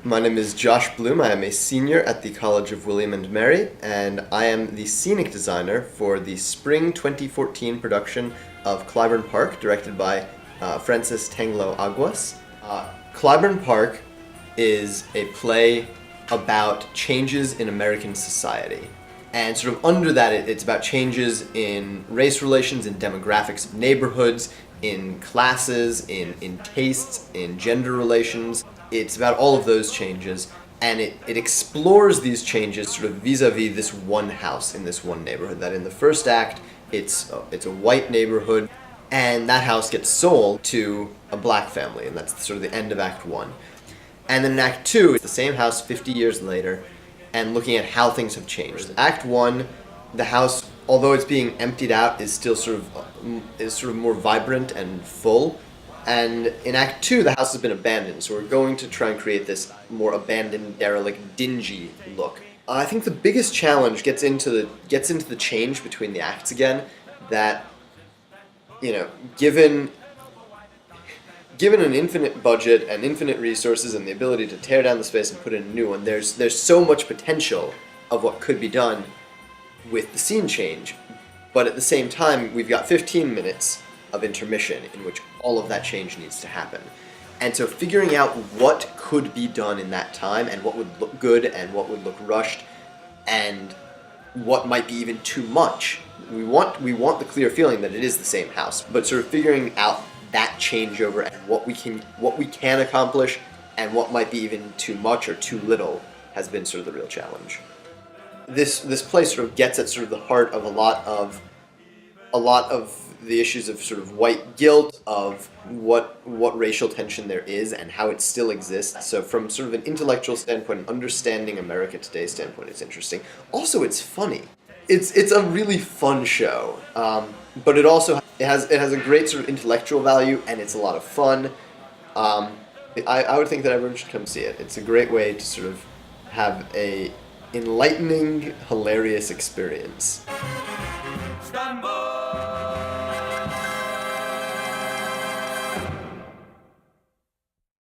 My name is Josh Blum. I am a senior at the College of William and Mary, and I am the scenic designer for the Spring 2014 production of Clybourne Park, directed by Francis Tanglo Aguas. Clybourne Park is a play about changes in American society. And sort of under that, it's about changes in race relations, in demographics of neighborhoods, in classes, in tastes, in gender relations. It's about all of those changes, and it explores these changes sort of vis-a-vis this one house in this one neighborhood. That in the first act, it's a white neighborhood, and that house gets sold to a black family, and that's sort of the end of Act 1. And then in Act 2, it's the same house 50 years later, and looking at how things have changed. Act 1, the house, although it's being emptied out, is still sort of more vibrant and full. And in Act 2, the house has been abandoned, so we're going to try and create this more abandoned, derelict, dingy look. I think the biggest challenge gets into the change between the acts again. That, you know, given an infinite budget and infinite resources and the ability to tear down the space and put in a new one, there's so much potential of what could be done with the scene change. But at the same time, we've got 15 minutes of intermission in which all of that change needs to happen. And so figuring out what could be done in that time and what would look good and what would look rushed and what might be even too much. We want the clear feeling that it is the same house, but sort of figuring out that changeover and what we can accomplish and what might be even too much or too little has been sort of the real challenge. This play sort of gets at sort of the heart of a lot of the issues of sort of white guilt, of what racial tension there is and how it still exists. So from sort of an intellectual standpoint, understanding America Today standpoint, it's interesting. Also, it's funny. It's a really fun show, but it has a great sort of intellectual value, and it's a lot of fun. I would think that everyone should come see it. It's a great way to sort of have a enlightening, hilarious experience.